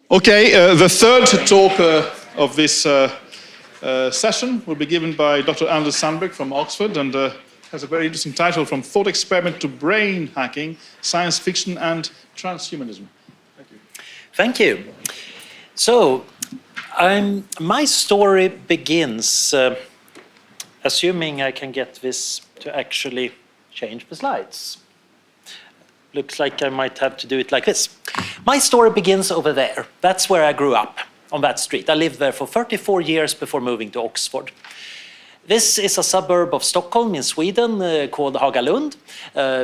Okay, the third talk of this session will be given by Dr. Sandberg from Oxford, and has a very interesting title, From Thought Experiment to Brain Hacking, Science Fiction and Transhumanism. Thank you. Thank you. So, my story begins, assuming I can get this to actually change the slides. Looks like I might have to do it like this. My story begins over there. That's where I grew up, on that street. I lived there for 34 years before moving to Oxford. This is a suburb of Stockholm in Sweden called Hagalund.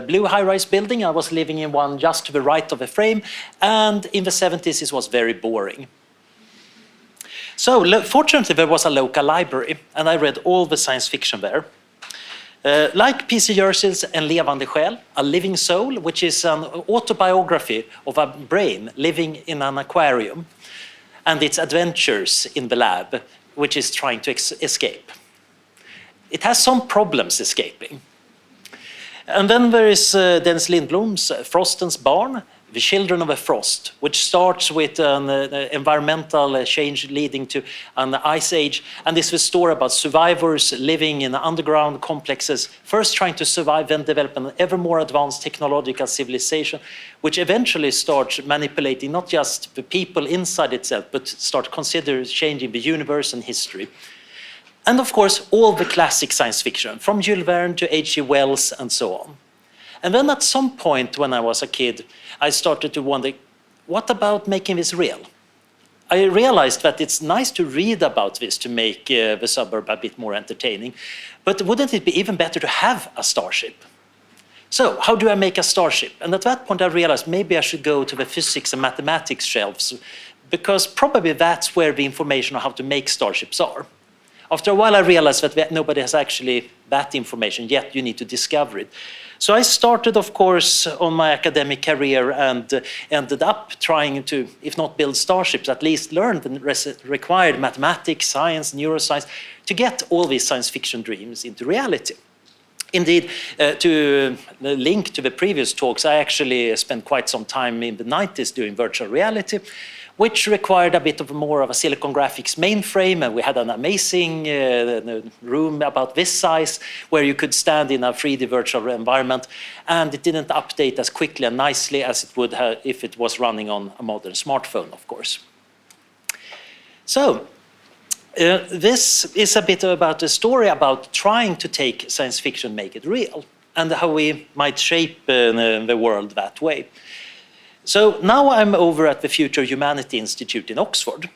Blue high-rise building. I was living in one just to the right of the frame. And in the 70s, it was very boring. So fortunately, there was a local library, and I read all the science fiction there. Like P.C. Jersey's En levande själ, A Living Soul, which is an autobiography of a brain living in an aquarium and its adventures in the lab, which is trying to escape. It has some problems escaping. And then there is Dennis Lindblom's Frosten's Barn, The Children of the Frost, which starts with an environmental change leading to an ice age, and is the story about survivors living in underground complexes, first trying to survive, then develop an ever more advanced technological civilization, which eventually starts manipulating not just the people inside itself, but start considering changing the universe and history. And of course, all the classic science fiction, from Jules Verne to H.G. Wells and so on. And then at some point when I was a kid, I started to wonder, what about making this real? I realized that it's nice to read about this to make the suburb a bit more entertaining, but wouldn't it be even better to have a starship? So how do I make a starship? And at that point I realized maybe I should go to the physics and mathematics shelves, because probably that's where the information on how to make starships are. After a while I realized that nobody has actually that information yet, you need to discover it. So I started, of course, on my academic career and ended up trying to, if not build starships, at least learn the required mathematics, science, neuroscience, to get all these science fiction dreams into reality. Indeed, to link to the previous talks, I actually spent quite some time in the 90s doing virtual reality, which required a bit of more of a Silicon Graphics mainframe, and we had an amazing room about this size where you could stand in a 3D virtual environment, and it didn't update as quickly and nicely as it would have if it was running on a modern smartphone, of course. So, this is a bit about a story about trying to take science fiction, make it real, and how we might shape the world that way. So now I'm over at the Future Humanity Institute in Oxford.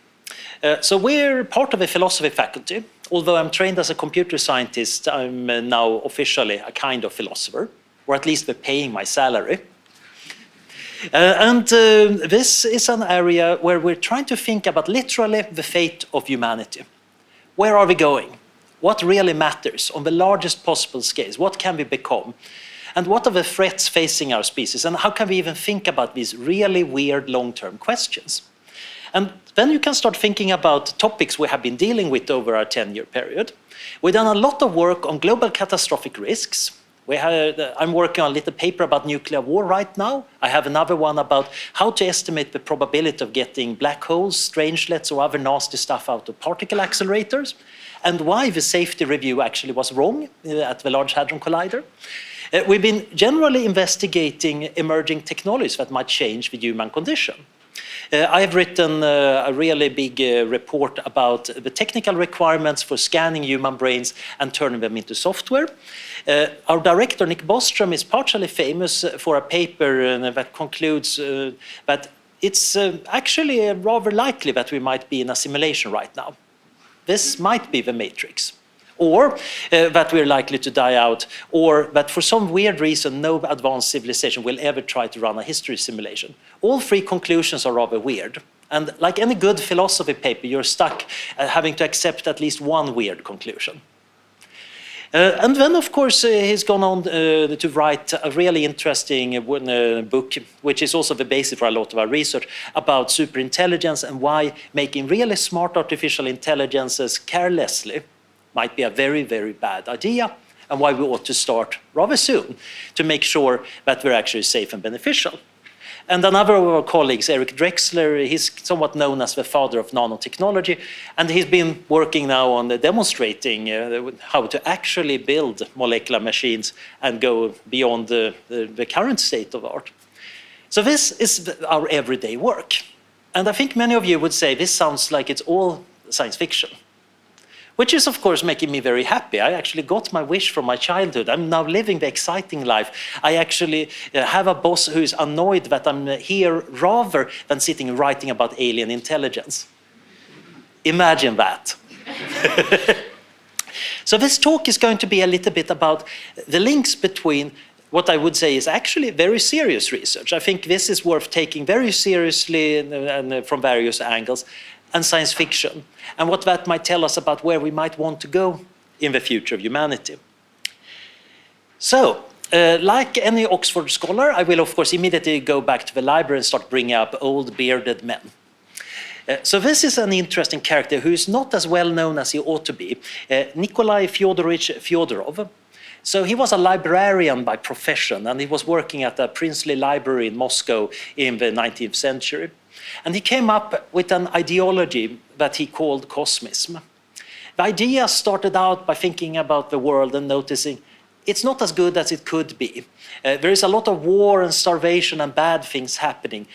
So we're part of a philosophy faculty. Although I'm trained as a computer scientist, I'm now officially a kind of philosopher, or at least they're paying my salary. This is an area where we're trying to think about literally the fate of humanity. Where are we going? What really matters on the largest possible scales? What can we become? And what are the threats facing our species? And how can we even think about these really weird long-term questions? And then you can start thinking about topics we have been dealing with over our 10-year period. We've done a lot of work on global catastrophic risks. I'm working on a little paper about nuclear war right now. I have another one about how to estimate the probability of getting black holes, strangelets, or other nasty stuff out of particle accelerators, and why the safety review actually was wrong at the Large Hadron Collider. We've been generally investigating emerging technologies that might change the human condition. I've written a really big report about the technical requirements for scanning human brains and turning them into software. Our director, Nick Bostrom, is partially famous for a paper that concludes that it's actually rather likely that we might be in a simulation right now. This might be the Matrix. Or that we're likely to die out, or that for some weird reason no advanced civilization will ever try to run a history simulation. All three conclusions are rather weird. And like any good philosophy paper, you're stuck having to accept at least one weird conclusion. And then, of course, he's gone on to write a really interesting book, which is also the basis for a lot of our research, about superintelligence and why making really smart artificial intelligences carelessly might be a very, very bad idea, and why we ought to start rather soon to make sure that we're actually safe and beneficial. And another of our colleagues, Eric Drexler, he's somewhat known as the father of nanotechnology, and he's been working now on demonstrating how to actually build molecular machines and go beyond the current state of art. So this is our everyday work. And I think many of you would say this sounds like it's all science fiction, which is, of course, making me very happy. I actually got my wish from my childhood. I'm now living the exciting life. I actually have a boss who is annoyed that I'm here rather than sitting writing about alien intelligence. Imagine that. So this talk is going to be a little bit about the links between what I would say is actually very serious research. I think this is worth taking very seriously and from various angles, and science fiction, and what that might tell us about where we might want to go in the future of humanity. So, like any Oxford scholar, I will of course immediately go back to the library and start bringing up old bearded men. So this is an interesting character who is not as well known as he ought to be, Nikolai Fyodorovich Fyodorov. So he was a librarian by profession, and he was working at a princely library in Moscow in the 19th century. And he came up with an ideology that he called cosmism. The idea started out by thinking about the world and noticing it's not as good as it could be. There is a lot of war and starvation and bad things happening.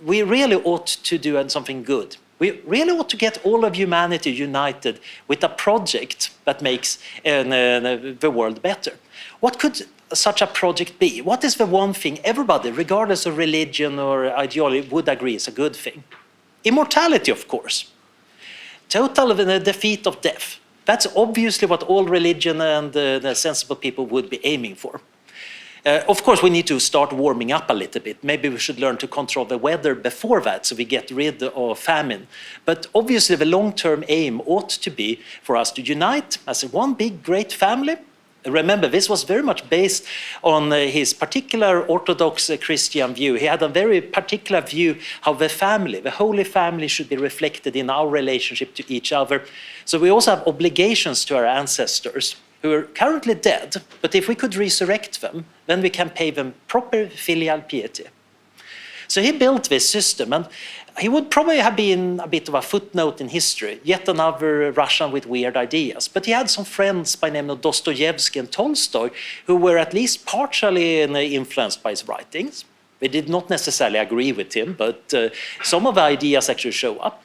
We really ought to do something good. We really ought to get all of humanity united with a project that makes the world better. What could such a project be? What is the one thing everybody, regardless of religion or ideology, would agree is a good thing? Immortality, of course. Total defeat of death. That's obviously what all religion and the sensible people would be aiming for. Of course, we need to start warming up a little bit. Maybe we should learn to control the weather before that so we get rid of famine. But obviously, the long-term aim ought to be for us to unite as one big, great family. Remember, this was very much based on his particular Orthodox Christian view. He had a very particular view how the family, the Holy Family, should be reflected in our relationship to each other. So we also have obligations to our ancestors who are currently dead, but if we could resurrect them, then we can pay them proper filial piety. So he built this system, and he would probably have been a bit of a footnote in history, yet another Russian with weird ideas. But he had some friends by name of Dostoevsky and Tolstoy who were at least partially influenced by his writings. They did not necessarily agree with him, but some of the ideas actually show up.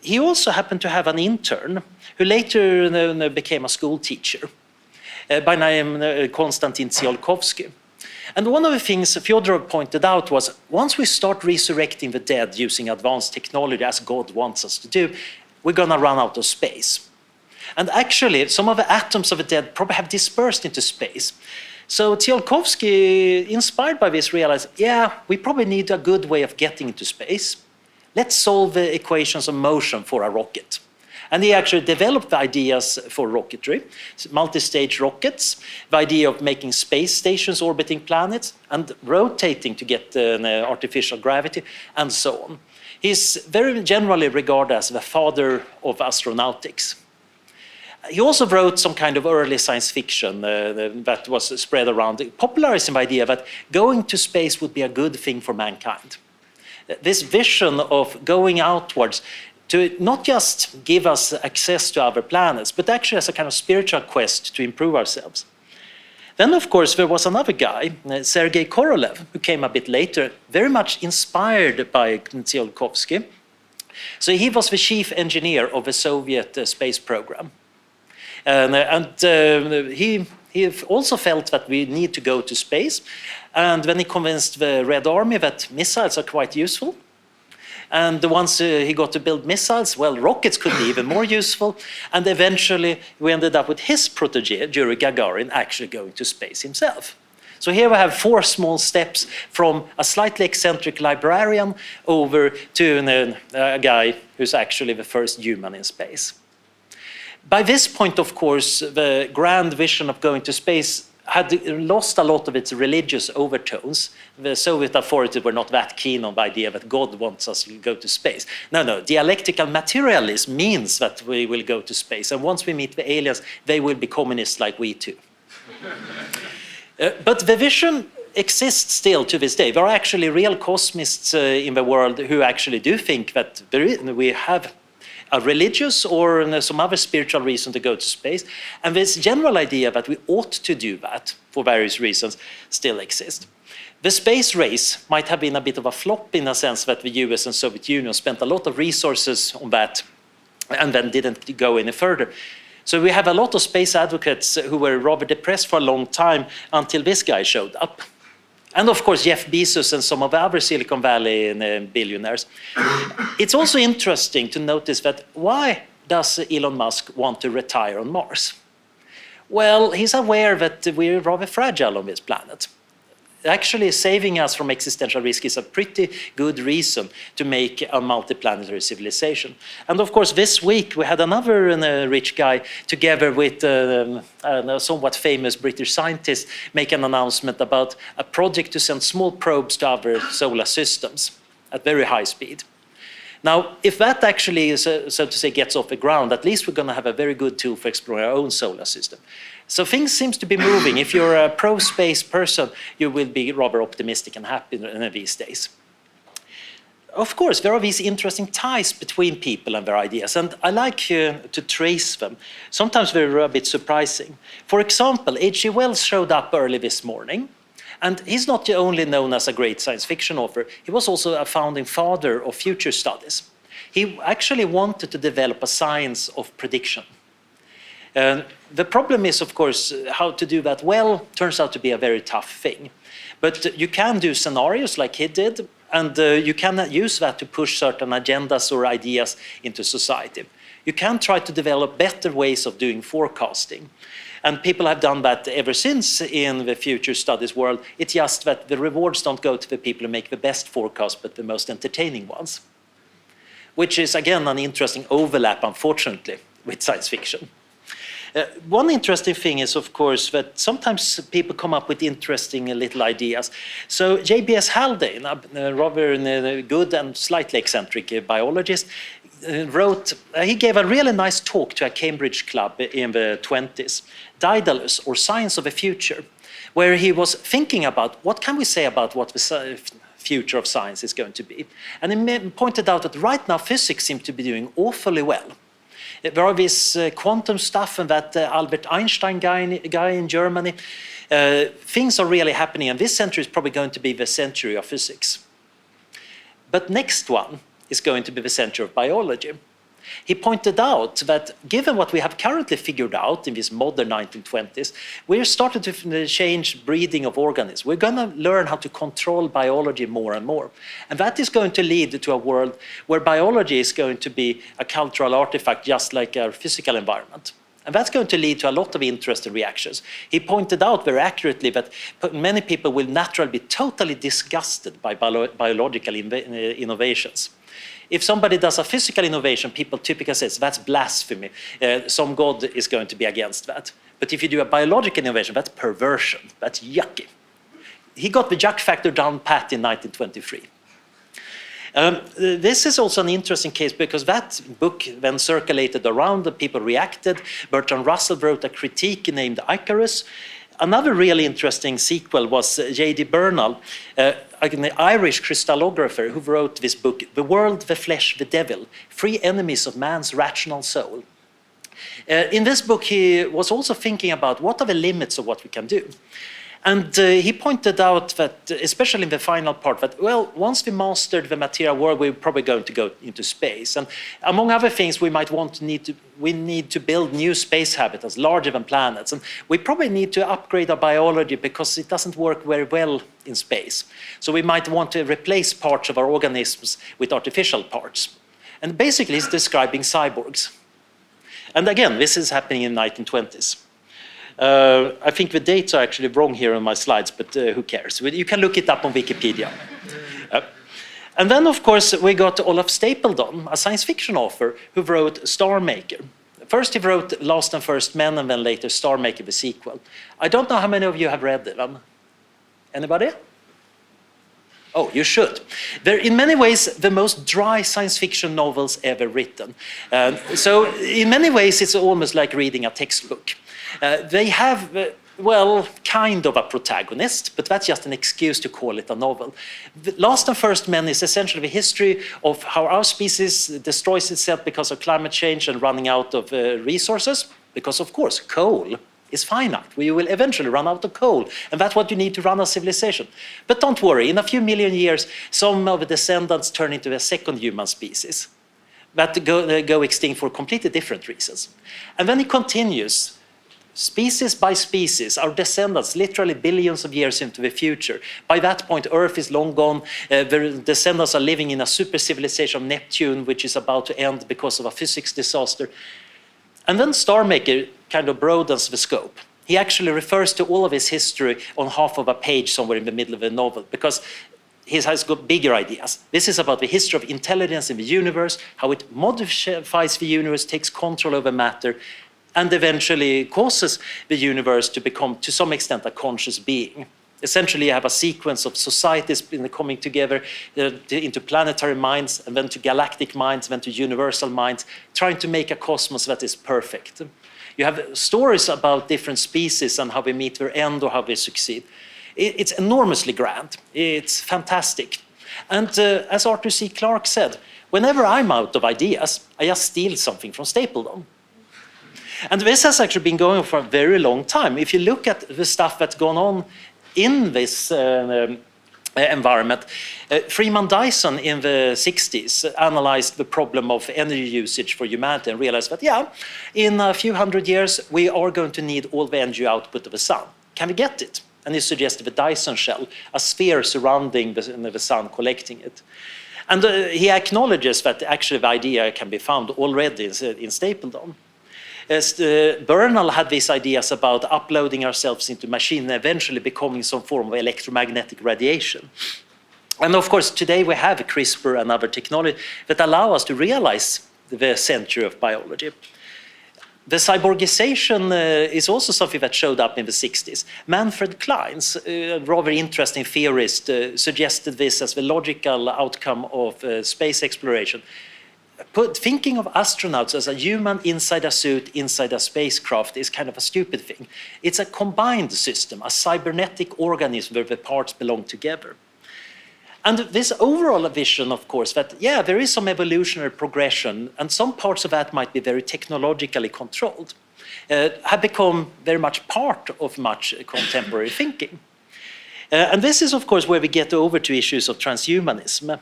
He also happened to have an intern who later became a school teacher by name Konstantin Tsiolkovsky. And one of the things Fyodorov pointed out was, once we start resurrecting the dead using advanced technology as God wants us to do, we're going to run out of space. And actually, some of the atoms of the dead probably have dispersed into space. So Tsiolkovsky, inspired by this, realized, yeah, we probably need a good way of getting into space. Let's solve the equations of motion for a rocket. And he actually developed the ideas for rocketry, multi-stage rockets, the idea of making space stations orbiting planets and rotating to get artificial gravity, and so on. He's very generally regarded as the father of astronautics. He also wrote some kind of early science fiction that was spread around, popularizing the idea that going to space would be a good thing for mankind. This vision of going outwards to not just give us access to other planets, but actually as a kind of spiritual quest to improve ourselves. Then, of course, there was another guy, Sergei Korolev, who came a bit later, very much inspired by Tsiolkovsky. So he was the chief engineer of the Soviet space program. He also felt that we need to go to space. And when he convinced the Red Army that missiles are quite useful, and once he got to build missiles, well, rockets could be even more useful. And eventually, we ended up with his protege, Yuri Gagarin, actually going to space himself. So here we have 4 small steps from a slightly eccentric librarian over to a guy who's actually the first human in space. By this point, of course, the grand vision of going to space had lost a lot of its religious overtones. The Soviet authorities were not that keen on the idea that God wants us to go to space. No, dialectical materialism means that we will go to space. And once we meet the aliens, they will be communists like we too. But the vision exists still to this day. There are actually real cosmists in the world who actually do think that we have a religious or some other spiritual reason to go to space. And this general idea that we ought to do that for various reasons still exists. The space race might have been a bit of a flop in a sense that the US and Soviet Union spent a lot of resources on that and then didn't go any further. So we have a lot of space advocates who were rather depressed for a long time until this guy showed up. And of course, Jeff Bezos and some of the other Silicon Valley billionaires. It's also interesting to notice that why does Elon Musk want to retire on Mars? Well, he's aware that we're rather fragile on this planet. Actually, saving us from existential risk is a pretty good reason to make a multiplanetary civilization. And of course, this week we had another rich guy together with a somewhat famous British scientist make an announcement about a project to send small probes to other solar systems at very high speed. Now, if that actually, so to say, gets off the ground, at least we're going to have a very good tool for exploring our own solar system. So things seem to be moving. If you're a pro-space person, you will be rather optimistic and happy these days. Of course, there are these interesting ties between people and their ideas, and I like to trace them. Sometimes they're a bit surprising. For example, H.G. Wells showed up early this morning, and he's not only known as a great science fiction author, he was also a founding father of future studies. He actually wanted to develop a science of prediction. The problem is, of course, how to do that well turns out to be a very tough thing. But you can do scenarios like he did, and you can use that to push certain agendas or ideas into society. You can try to develop better ways of doing forecasting. And people have done that ever since in the future studies world. It's just that the rewards don't go to the people who make the best forecast, but the most entertaining ones. Which is, again, an interesting overlap, unfortunately, with science fiction. One interesting thing is, of course, that sometimes people come up with interesting little ideas. So J.B.S. Haldane, a rather good and slightly eccentric biologist, he gave a really nice talk to a Cambridge club in the 20s, Daedalus, or Science of the Future, where he was thinking about what can we say about what the future of science is going to be. And he pointed out that right now physics seem to be doing awfully well. There are this quantum stuff and that Albert Einstein guy in Germany. Things are really happening, and this century is probably going to be the century of physics. But next one is going to be the century of biology. He pointed out that given what we have currently figured out in this modern 1920s, we're starting to change breeding of organisms. We're going to learn how to control biology more and more. And that is going to lead to a world where biology is going to be a cultural artifact just like our physical environment. And that's going to lead to a lot of interesting reactions. He pointed out very accurately that many people will naturally be totally disgusted by biological innovations. If somebody does a physical innovation, people typically say, that's blasphemy. Some god is going to be against that. But if you do a biological innovation, that's perversion. That's yucky. He got the yuck factor down pat in 1923. This is also an interesting case because that book then circulated around and people reacted. Bertrand Russell wrote a critique named Icarus. Another really interesting sequel was J.D. Bernal, an Irish crystallographer who wrote this book, The World, the Flesh, the Devil, Three Enemies of Man's Rational Soul. In this book, he was also thinking about what are the limits of what we can do. And he pointed out that, especially in the final part, that, well, once we mastered the material world, we're probably going to go into space. And among other things, we might need to build new space habitats larger than planets. And we probably need to upgrade our biology because it doesn't work very well in space. So we might want to replace parts of our organisms with artificial parts. And basically, he's describing cyborgs. And again, this is happening in the 1920s. I think the dates are actually wrong here on my slides, but who cares? You can look it up on Wikipedia. And then, of course, we got Olaf Stapledon, a science fiction author who wrote Star Maker. First he wrote Last and First Men, and then later Star Maker, the sequel. I don't know how many of you have read them. Anybody? Oh, you should. They're in many ways the most dry science fiction novels ever written. So in many ways, it's almost like reading a textbook. They have well, kind of a protagonist, but that's just an excuse to call it a novel. The Last and First Men is essentially the history of how our species destroys itself because of climate change and running out of resources, because of course coal is finite. We will eventually run out of coal, and that's what you need to run a civilization. But don't worry, in a few million years, some of the descendants turn into a second human species that go extinct for completely different reasons. And then it continues, species by species, our descendants, literally billions of years into the future. By that point, Earth is long gone. The descendants are living in a super civilization of Neptune, which is about to end because of a physics disaster. And then Starmaker kind of broadens the scope. He actually refers to all of his history on half of a page somewhere in the middle of the novel, because he has got bigger ideas. This is about the history of intelligence in the universe, how it modifies the universe, takes control over matter, and eventually causes the universe to become, to some extent, a conscious being. Essentially, you have a sequence of societies coming together into planetary minds, and then to galactic minds, then to universal minds, trying to make a cosmos that is perfect. You have stories about different species and how they meet their end or how they succeed. It's enormously grand. It's fantastic. And as Arthur C. Clarke said, whenever I'm out of ideas, I just steal something from Stapledon. And this has actually been going on for a very long time. If you look at the stuff that's gone on in this environment, Freeman Dyson in the 60s analyzed the problem of energy usage for humanity and realized that, yeah, in a few hundred years, we are going to need all the energy output of the sun. Can we get it? And he suggested the Dyson shell, a sphere surrounding the sun, collecting it. And he acknowledges that actually the idea can be found already in Stapledon. Bernal had these ideas about uploading ourselves into machine and eventually becoming some form of electromagnetic radiation. And of course, today we have CRISPR and other technology that allow us to realize the century of biology. The cyborgization is also something that showed up in the 60s. Manfred Clynes, a rather interesting theorist, suggested this as the logical outcome of space exploration. Thinking of astronauts as a human inside a suit, inside a spacecraft is kind of a stupid thing. It's a combined system, a cybernetic organism where the parts belong together. And this overall vision, of course, that, yeah, there is some evolutionary progression, and some parts of that might be very technologically controlled, have become very much part of much contemporary thinking. And this is, of course, where we get over to issues of transhumanism.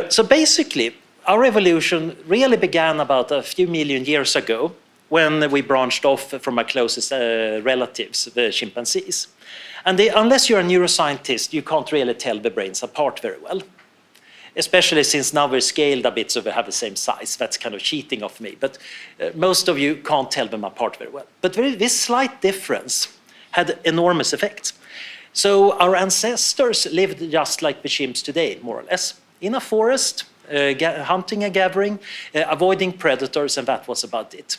So basically, our evolution really began about a few million years ago when we branched off from our closest relatives, the chimpanzees. And unless you're a neuroscientist, you can't really tell the brains apart very well, especially since now we're scaled a bit so they have the same size. That's kind of cheating of me, but most of you can't tell them apart very well. But this slight difference had enormous effects. So our ancestors lived just like the chimps today, more or less, in a forest, hunting and gathering, avoiding predators, and that was about it.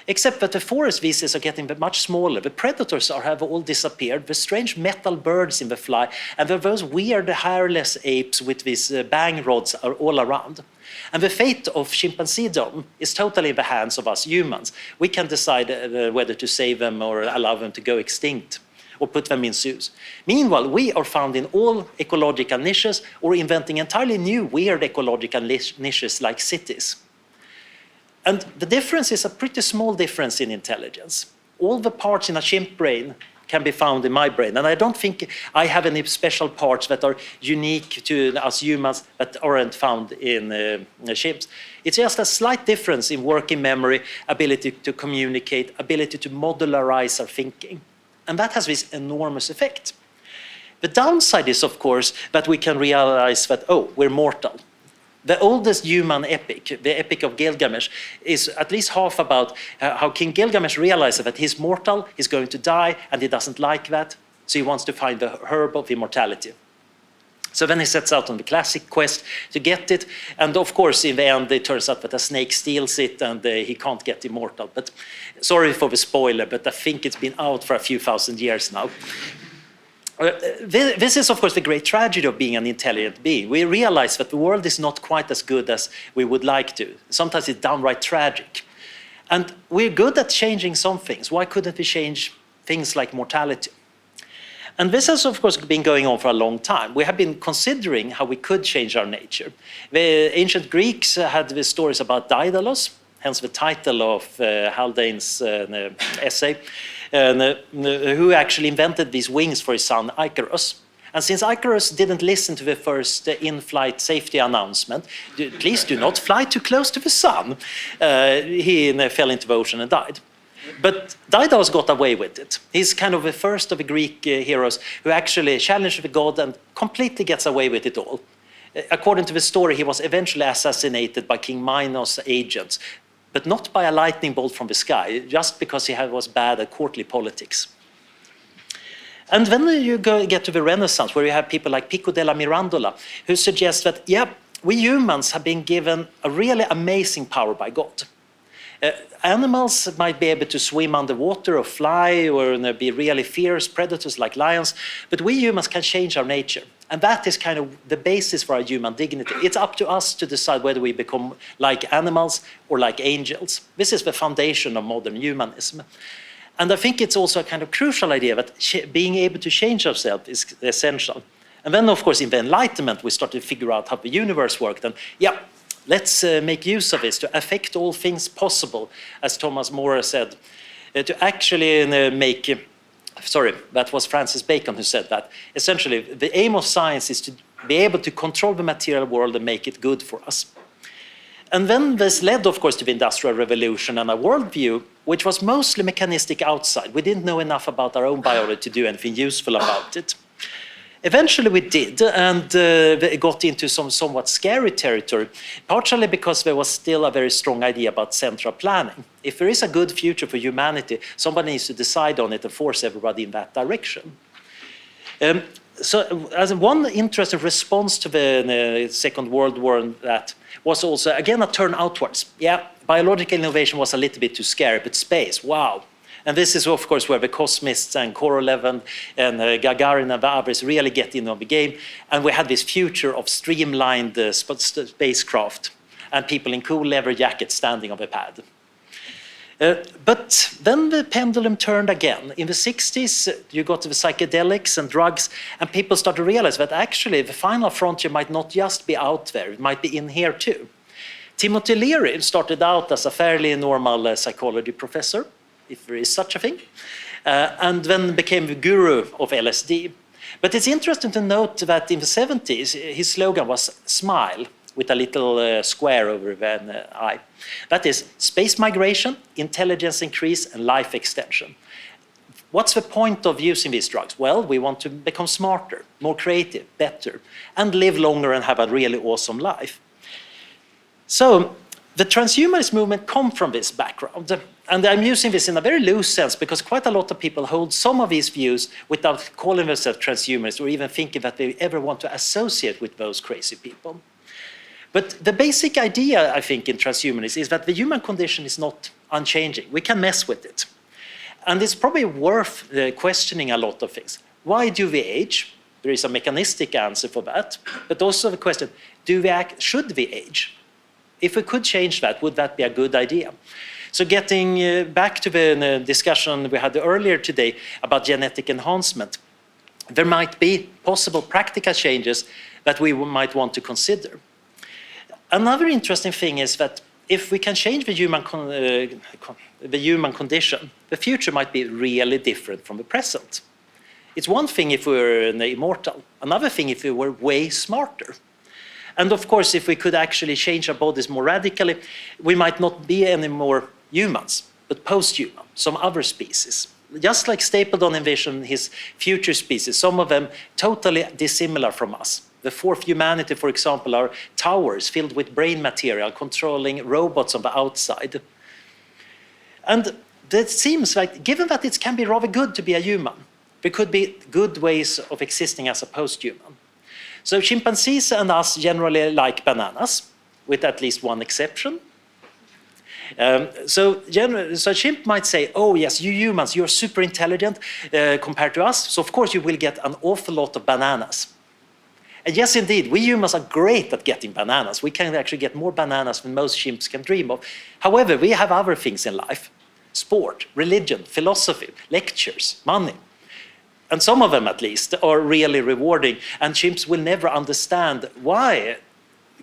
Except that the forest species are getting much smaller. The predators have all disappeared. The strange metal birds in the fly, and those weird hairless apes with these bang rods are all around. And the fate of chimpanzeedom is totally in the hands of us humans. We can decide whether to save them or allow them to go extinct, or put them in zoos. Meanwhile, we are found in all ecological niches or inventing entirely new weird ecological niches like cities. And the difference is a pretty small difference in intelligence. All the parts in a chimp brain can be found in my brain. And I don't think I have any special parts that are unique to us humans that aren't found in chimps. It's just a slight difference in working memory, ability to communicate, ability to modularize our thinking. And that has this enormous effect. The downside is, of course, that we can realize that, oh, we're mortal. The oldest human epic, the Epic of Gilgamesh, is at least half about how King Gilgamesh realizes that he's mortal, he's going to die, and he doesn't like that, so he wants to find the herb of immortality. So then he sets out on the classic quest to get it, and of course, in the end, it turns out that a snake steals it, and he can't get immortal. But sorry for the spoiler, but I think it's been out for a few thousand years now. This is, of course, the great tragedy of being an intelligent being. We realize that the world is not quite as good as we would like to. Sometimes it's downright tragic. And we're good at changing some things. Why couldn't we change things like mortality. And this has, of course, been going on for a long time. We have been considering how we could change our nature. The ancient Greeks had the stories about Daedalus, hence the title of Haldane's essay, who actually invented these wings for his son Icarus. And since Icarus didn't listen to the first in-flight safety announcement, please do not fly too close to the sun, he fell into the ocean and died. But Daedalus got away with it. He's kind of the first of the Greek heroes who actually challenged the god and completely gets away with it all. According to the story, he was eventually assassinated by King Minos' agents, but not by a lightning bolt from the sky, just because he was bad at courtly politics. And then you get to the Renaissance, where you have people like Pico della Mirandola, who suggest that, yeah, we humans have been given a really amazing power by God. Animals might be able to swim underwater or fly or be really fierce predators like lions, but we humans can change our nature. And that is kind of the basis for our human dignity. It's up to us to decide whether we become like animals or like angels. This is the foundation of modern humanism. And I think it's also a kind of crucial idea that being able to change ourselves is essential. And then, of course, in the Enlightenment, we started to figure out how the universe worked. And yeah, let's make use of this to affect all things possible, as Thomas More said, to actually that was Francis Bacon who said that. Essentially, the aim of science is to be able to control the material world and make it good for us. And then this led, of course, to the Industrial Revolution and a worldview which was mostly mechanistic outside. We didn't know enough about our own biology to do anything useful about it. Eventually we did, and got into some somewhat scary territory, partially because there was still a very strong idea about central planning. If there is a good future for humanity, somebody needs to decide on it and force everybody in that direction. So as one interesting response to the Second World War, that was also, again, a turn outwards. Yeah, biological innovation was a little bit too scary, but space, wow. And this is, of course, where the Cosmists and Korolev and Gagarin and the others really get in on the game. And we had this future of streamlined spacecraft and people in cool leather jackets standing on the pad. But then the pendulum turned again. In the 60s, you got the psychedelics and drugs, and people started to realize that actually the final frontier might not just be out there, it might be in here too. Timothy Leary started out as a fairly normal psychology professor, if there is such a thing, and then became the guru of LSD. But it's interesting to note that in the 70s, his slogan was "Smile," with a little square over an eye. That is space migration, intelligence increase, and life extension. What's the point of using these drugs? Well, we want to become smarter, more creative, better, and live longer and have a really awesome life. So the transhumanist movement comes from this background. And I'm using this in a very loose sense because quite a lot of people hold some of these views without calling themselves transhumanists or even thinking that they ever want to associate with those crazy people. But the basic idea, I think, in transhumanism is that the human condition is not unchanging. We can mess with it. And it's probably worth questioning a lot of things. Why do we age? There is a mechanistic answer for that. But also the question, should we age? If we could change that, would that be a good idea? So getting back to the discussion we had earlier today about genetic enhancement, there might be possible practical changes that we might want to consider. Another interesting thing is that if we can change the human condition, the future might be really different from the present. It's one thing if we were immortal, another thing if we were way smarter. And of course, if we could actually change our bodies more radically, we might not be any more humans, but post-human, some other species. Just like Stapledon envisioned his future species, some of them totally dissimilar from us. The fourth humanity, for example, are towers filled with brain material controlling robots on the outside. And it seems like, given that it can be rather good to be a human, there could be good ways of existing as a post-human. So chimpanzees and us generally like bananas, with at least one exception. So chimp might say, oh yes, you humans, you're super intelligent compared to us, so of course you will get an awful lot of bananas. And yes, indeed, we humans are great at getting bananas. We can actually get more bananas than most chimps can dream of. However, we have other things in life. sport, religion, philosophy, lectures, money. And some of them, at least, are really rewarding. And chimps will never understand why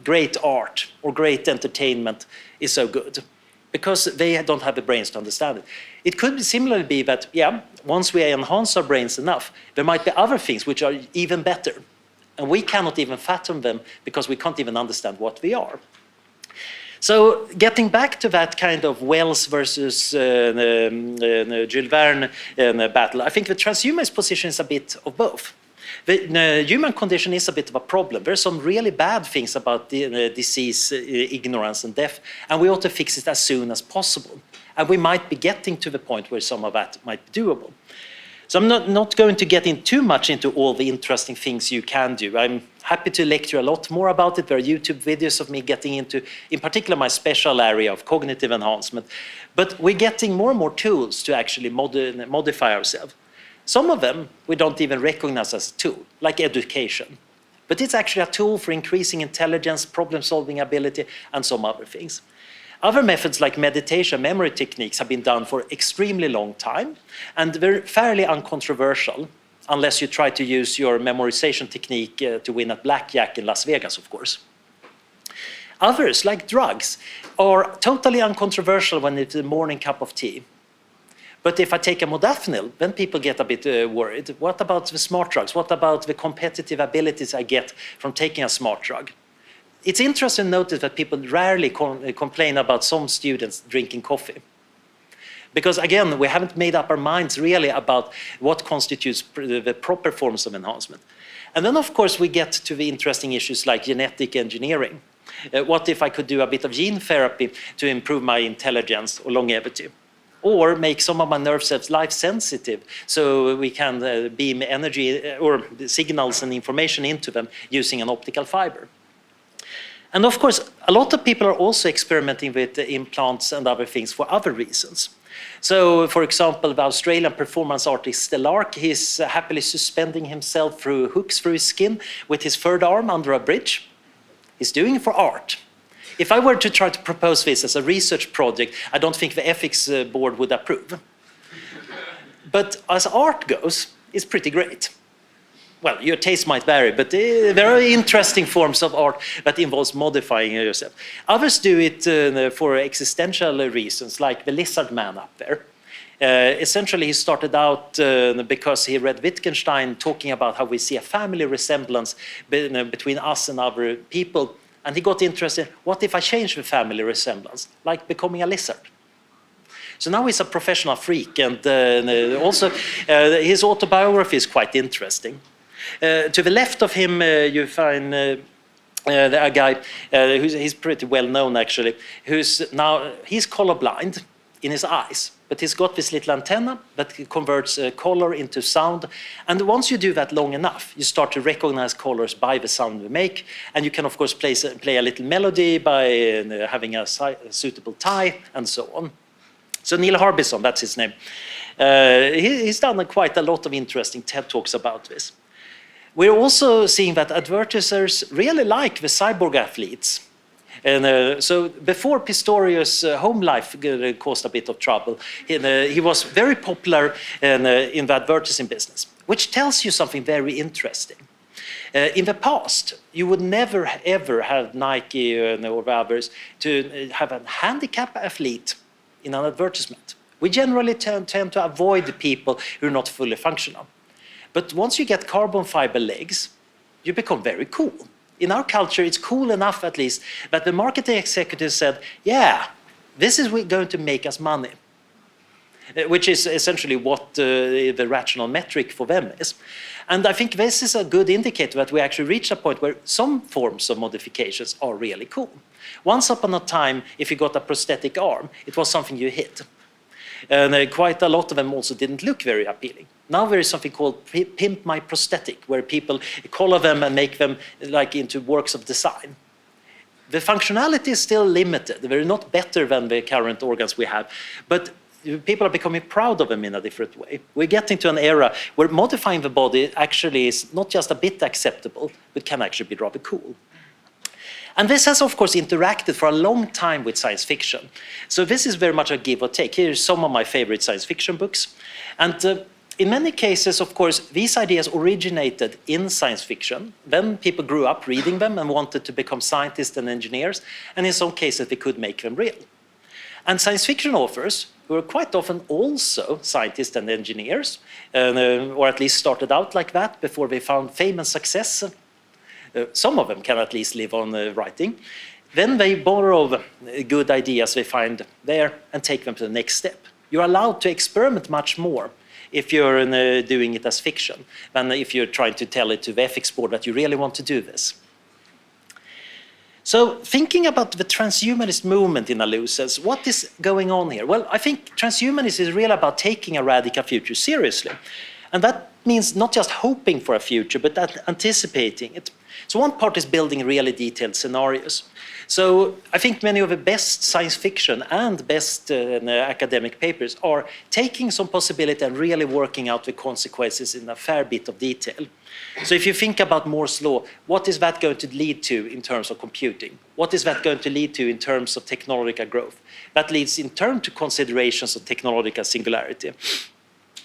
great art or great entertainment is so good, because they don't have the brains to understand it. It could similarly be that, yeah, once we enhance our brains enough, there might be other things which are even better. And we cannot even fathom them because we can't even understand what they are. So getting back to that kind of Wells versus Jules Verne battle, I think the transhumanist position is a bit of both. The human condition is a bit of a problem. There's some really bad things about the disease, ignorance and death, and we ought to fix it as soon as possible. And we might be getting to the point where some of that might be doable. So I'm not going to get in too much into all the interesting things you can do. I'm happy to lecture a lot more about it. There are YouTube videos of me getting into, in particular, my special area of cognitive enhancement. But we're getting more and more tools to actually modify ourselves. Some of them we don't even recognize as a tool, like education. But it's actually a tool for increasing intelligence, problem-solving ability, and some other things. Other methods like meditation, memory techniques have been done for extremely long time, and they're fairly uncontroversial, unless you try to use your memorization technique to win at blackjack in Las Vegas, of course. Others, like drugs, are totally uncontroversial when it's a morning cup of tea. But if I take a modafinil, then people get a bit worried. What about the smart drugs? What about the competitive abilities I get from taking a smart drug? It's interesting to notice that people rarely complain about some students drinking coffee. Because again, we haven't made up our minds really about what constitutes the proper forms of enhancement. And then of course we get to the interesting issues like genetic engineering. What if I could do a bit of gene therapy to improve my intelligence or longevity? Or make some of my nerve cells life sensitive so we can beam energy or signals and information into them using an optical fiber. And of course, a lot of people are also experimenting with implants and other things for other reasons. So, for example, the Australian performance artist Stellark, he's happily suspending himself through hooks through his skin with his third arm under a bridge. He's doing it for art. If I were to try to propose this as a research project, I don't think the ethics board would approve. But as art goes, it's pretty great. Well, your taste might vary, but there are interesting forms of art that involves modifying yourself. Others do it for existential reasons, like the lizard man up there. Essentially, he started out because he read Wittgenstein talking about how we see a family resemblance between us and other people. And he got interested, what if I change the family resemblance, like becoming a lizard? So now he's a professional freak, and also his autobiography is quite interesting. To the left of him, you find a guy he's pretty well known actually, he's colorblind in his eyes, but he's got this little antenna that converts color into sound. And once you do that long enough, you start to recognize colors by the sound they make. And you can, of course, play a little melody by having a suitable tie and so on. So Neil Harbison, that's his name. He's done quite a lot of interesting TED Talks about this. We're also seeing that advertisers really like the cyborg athletes. And so before Pistorius' home life caused a bit of trouble, he was very popular in the advertising business, which tells you something very interesting. In the past, you would never ever have Nike or others to have a handicap athlete in an advertisement. We generally tend to avoid people who are not fully functional. But once you get carbon fiber legs, you become very cool. In our culture, it's cool enough at least that the marketing executive said, yeah, this is going to make us money, which is essentially what the rational metric for them is. And I think this is a good indicator that we actually reach a point where some forms of modifications are really cool. Once upon a time, if you got a prosthetic arm, it was something you hid. And quite a lot of them also didn't look very appealing. Now there is something called Pimp My Prosthetic, where people color them and make them like into works of design. The functionality is still limited. They're not better than the current organs we have, but people are becoming proud of them in a different way. We're getting to an era where modifying the body actually is not just a bit acceptable, but can actually be rather cool. And this has, of course, interacted for a long time with science fiction. So this is very much a give or take. Here are some of my favorite science fiction books. And in many cases, of course, these ideas originated in science fiction. Then people grew up reading them and wanted to become scientists and engineers. And in some cases, they could make them real. And science fiction authors, who are quite often also scientists and engineers, or at least started out like that before they found fame and success. Some of them can at least live on writing. Then they borrow good ideas they find there and take them to the next step. You're allowed to experiment much more if you're doing it as fiction than if you're trying to tell it to the ethics board that you really want to do this. So thinking about the transhumanist movement in a loose sense, what is going on here? Well, I think transhumanism is really about taking a radical future seriously. And that means not just hoping for a future, but anticipating it. So one part is building really detailed scenarios. So I think many of the best science fiction and best academic papers are taking some possibility and really working out the consequences in a fair bit of detail. So if you think about Moore's law, what is that going to lead to in terms of computing? What is that going to lead to in terms of technological growth? That leads in turn to considerations of technological singularity.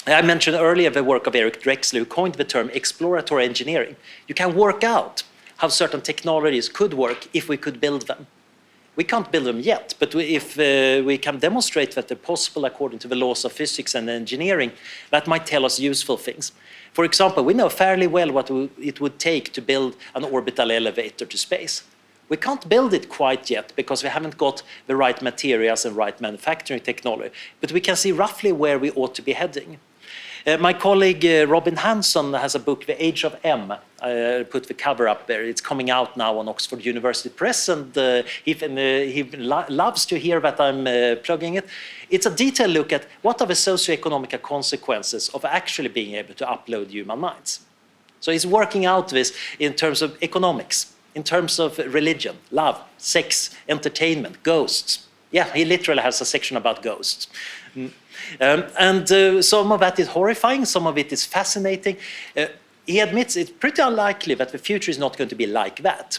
I mentioned earlier the work of Eric Drexler, who coined the term exploratory engineering. You can work out how certain technologies could work if we could build them. We can't build them yet, but if we can demonstrate that they're possible according to the laws of physics and engineering, that might tell us useful things. For example, we know fairly well what it would take to build an orbital elevator to space. We can't build it quite yet because we haven't got the right materials and right manufacturing technology, but we can see roughly where we ought to be heading. My colleague Robin Hanson has a book, The Age of M. I put the cover up there. It's coming out now on Oxford University Press, and he loves to hear that I'm plugging it. It's a detailed look at what are the socioeconomic consequences of actually being able to upload human minds. So he's working out this in terms of economics, in terms of religion, love, sex, entertainment, ghosts. Yeah, he literally has a section about ghosts. Some of that is horrifying, some of it is fascinating. He admits it's pretty unlikely that the future is not going to be like that.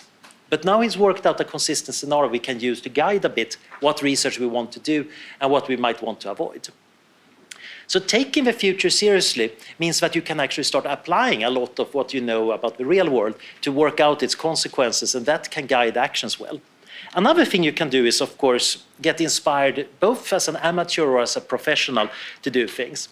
But now he's worked out a consistent scenario we can use to guide a bit what research we want to do and what we might want to avoid. So taking the future seriously means that you can actually start applying a lot of what you know about the real world to work out its consequences, and that can guide actions well. Another thing you can do is, of course, get inspired both as an amateur or as a professional to do things.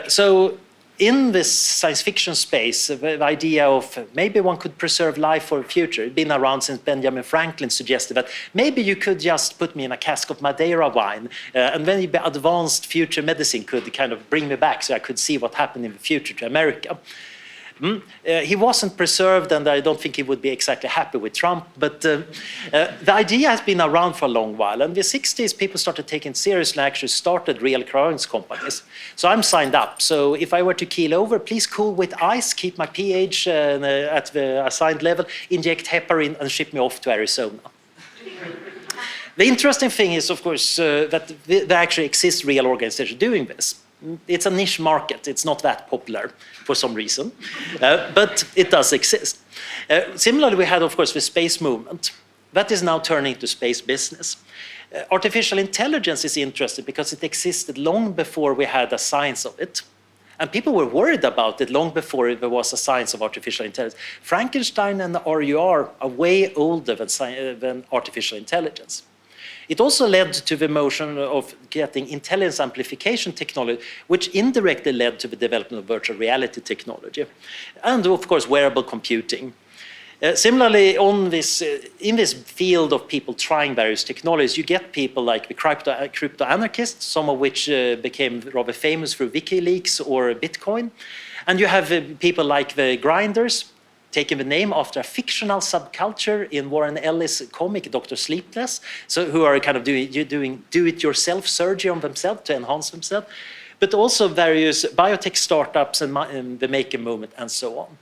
So in this science fiction space, the idea of maybe one could preserve life for the future, it's been around since Benjamin Franklin suggested that maybe you could just put me in a cask of Madeira wine and then advanced future medicine could kind of bring me back so I could see what happened in the future to America. He wasn't preserved, and I don't think he would be exactly happy with Trump, but the idea has been around for a long while. And in the 60s, people started taking it seriously and actually started real cryogens companies. So I'm signed up. So if I were to keel over, please cool with ice, keep my pH at the assigned level, inject heparin, and ship me off to Arizona. The interesting thing is, of course, that there actually exists real organizations doing this. It's a niche market. It's not that popular for some reason, but it does exist. Similarly, we had, of course, the space movement. That is now turning to space business. Artificial intelligence is interesting because it existed long before we had a science of it. And people were worried about it long before there was a science of artificial intelligence. Frankenstein and the RUR are way older than artificial intelligence. It also led to the motion of getting intelligence amplification technology, which indirectly led to the development of virtual reality technology. And of course, wearable computing. Similarly, in this field of people trying various technologies, you get people like the crypto anarchists, some of which became rather famous through WikiLeaks or Bitcoin. And you have people like the grinders, taking the name after a fictional subculture in Warren Ellis' comic Dr. Sleepless, so who are kind of doing do-it-yourself surgery on themselves to enhance themselves, but also various biotech startups and the maker movement and so on.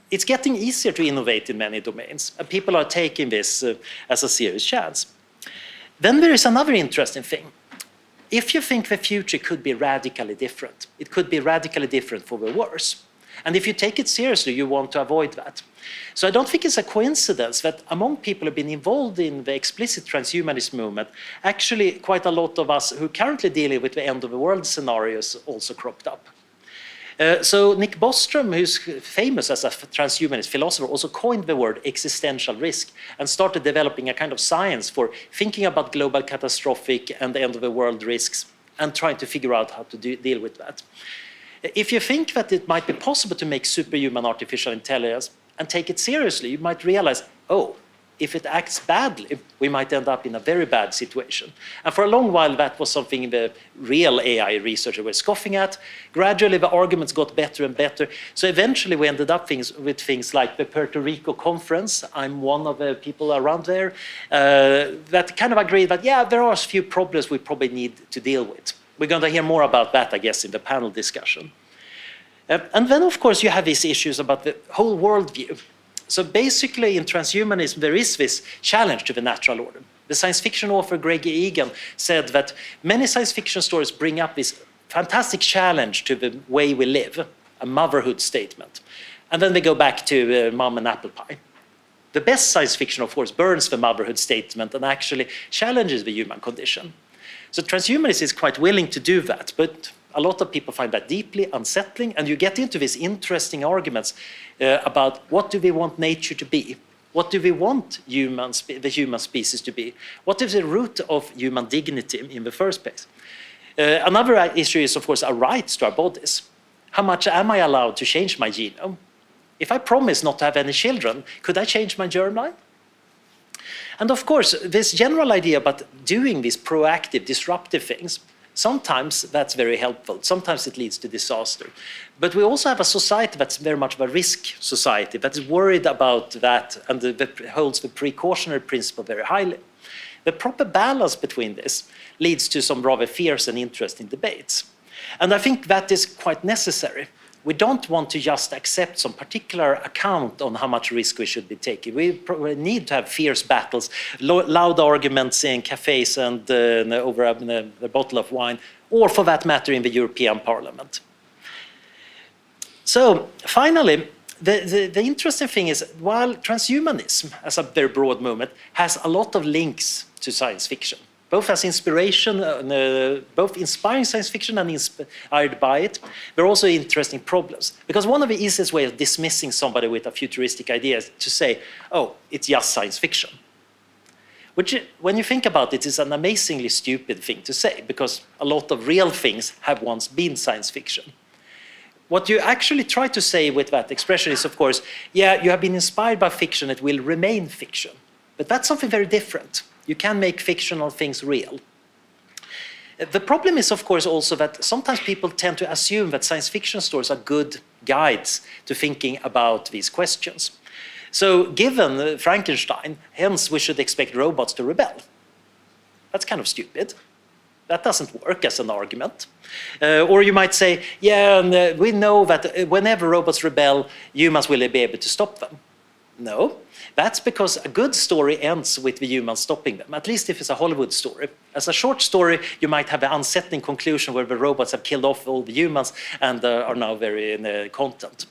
It's getting easier to innovate in many domains, and people are taking this as a serious chance. Then there is another interesting thing. If you think the future could be radically different, it could be radically different for the worse. And if you take it seriously, you want to avoid that. So I don't think it's a coincidence that among people who've been involved in the explicit transhumanist movement, actually quite a lot of us who are currently dealing with the end of the world scenarios also cropped up. So Nick Bostrom, who's famous as a transhumanist philosopher, also coined the word existential risk and started developing a kind of science for thinking about global catastrophic and the end of the world risks and trying to figure out how to deal with that. If you think that it might be possible to make superhuman artificial intelligence and take it seriously, you might realize, oh, if it acts badly, we might end up in a very bad situation. And for a long while, that was something the real AI researchers were scoffing at. Gradually, the arguments got better and better. So eventually, we ended up with things like the Puerto Rico conference. I'm one of the people around there that kind of agreed that, yeah, there are a few problems we probably need to deal with. We're going to hear more about that, I guess, in the panel discussion. And then, of course, you have these issues about the whole worldview. So basically, in transhumanism, there is this challenge to the natural order. The science fiction author Greg Egan said that many science fiction stories bring up this fantastic challenge to the way we live, a motherhood statement. And then they go back to mom and apple pie. The best science fiction, of course, burns the motherhood statement and actually challenges the human condition. So transhumanism is quite willing to do that, but a lot of people find that deeply unsettling, and you get into these interesting arguments about what do we want nature to be? What do we want the human species to be? What is the root of human dignity in the first place? Another issue is, of course, our rights to our bodies. How much am I allowed to change my genome? If I promise not to have any children, could I change my germline? And of course, this general idea about doing these proactive, disruptive things, sometimes that's very helpful. Sometimes it leads to disaster. But we also have a society that's very much of a risk society that is worried about that and holds the precautionary principle very highly. The proper balance between this leads to some rather fierce and interesting debates. And I think that is quite necessary. We don't want to just accept some particular account on how much risk we should be taking. We need to have fierce battles, loud arguments in cafes and over a bottle of wine, or for that matter in the European Parliament. So finally, the interesting thing is, while transhumanism, as a very broad movement, has a lot of links to science fiction, both as inspiration, both inspiring science fiction and inspired by it, there are also interesting problems. Because one of the easiest ways of dismissing somebody with a futuristic idea is to say, oh, it's just science fiction. Which, when you think about it, is an amazingly stupid thing to say, because a lot of real things have once been science fiction. What you actually try to say with that expression is, of course, yeah, you have been inspired by fiction, it will remain fiction. But that's something very different. You can make fictional things real. The problem is, of course, also that sometimes people tend to assume that science fiction stories are good guides to thinking about these questions. So given Frankenstein, hence we should expect robots to rebel. That's kind of stupid. That doesn't work as an argument. Or you might say, yeah, we know that whenever robots rebel, humans will be able to stop them. No, that's because a good story ends with the humans stopping them, at least if it's a Hollywood story. As a short story, you might have an unsettling conclusion where the robots have killed off all the humans and are now very content.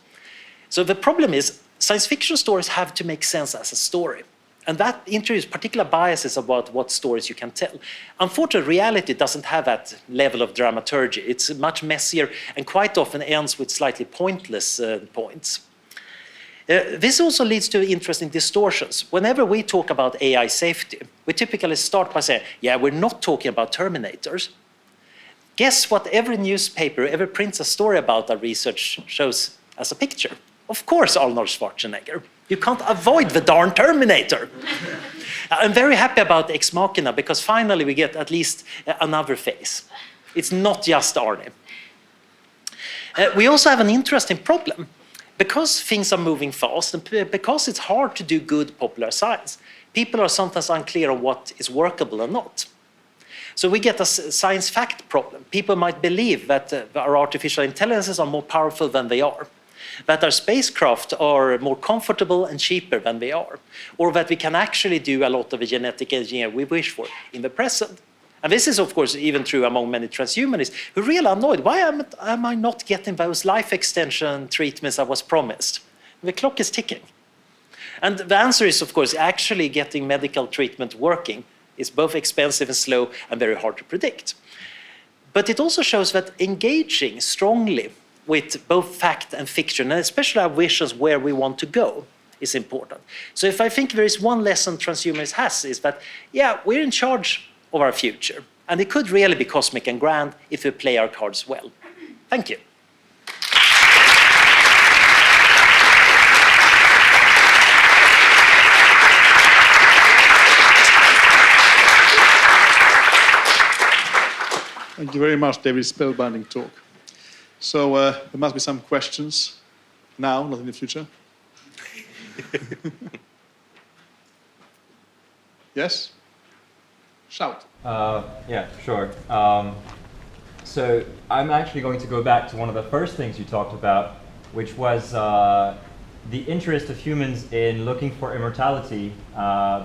So the problem is, science fiction stories have to make sense as a story. And that introduces particular biases about what stories you can tell. Unfortunately, reality doesn't have that level of dramaturgy. It's much messier and quite often ends with slightly pointless points. This also leads to interesting distortions. Whenever we talk about AI safety, we typically start by saying, yeah, we're not talking about Terminators. Guess what every newspaper ever prints a story about our research shows as a picture? Of course, Arnold Schwarzenegger. You can't avoid the darn Terminator. I'm very happy about Ex Machina because finally we get at least another face. It's not just Arnie. We also have an interesting problem. Because things are moving fast and because it's hard to do good popular science, people are sometimes unclear on what is workable or not. So we get a science fact problem. People might believe that our artificial intelligences are more powerful than they are, that our spacecraft are more comfortable and cheaper than they are, or that we can actually do a lot of the genetic engineering we wish for in the present. And this is, of course, even true among many transhumanists who are really annoyed. Why am I not getting those life extension treatments I was promised? The clock is ticking. And the answer is, of course, actually getting medical treatment working is both expensive and slow and very hard to predict. But it also shows that engaging strongly with both fact and fiction, and especially our visions where we want to go, is important. So if I think there is one lesson transhumanism has, is that, yeah, we're in charge of our future. And it could really be cosmic and grand if we play our cards well. Thank you. Thank you very much, David. Spellbinding talk. So there must be some questions now, not in the future. Yes? Shout. Yeah, sure. So I'm actually going to go back to one of the first things you talked about, which was the interest of humans in looking for immortality,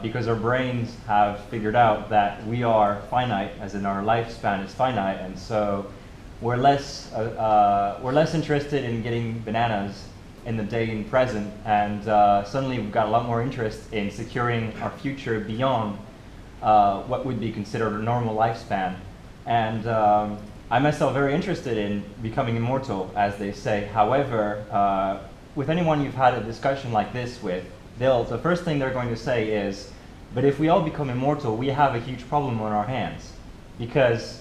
because our brains have figured out that we are finite, as in our lifespan is finite, and so we're less interested in getting bananas in the day and present, and suddenly we've got a lot more interest in securing our future beyond what would be considered a normal lifespan. And I myself very interested in becoming immortal, as they say. However, with anyone you've had a discussion like this with, the first thing they're going to say is, but if we all become immortal, we have a huge problem on our hands, because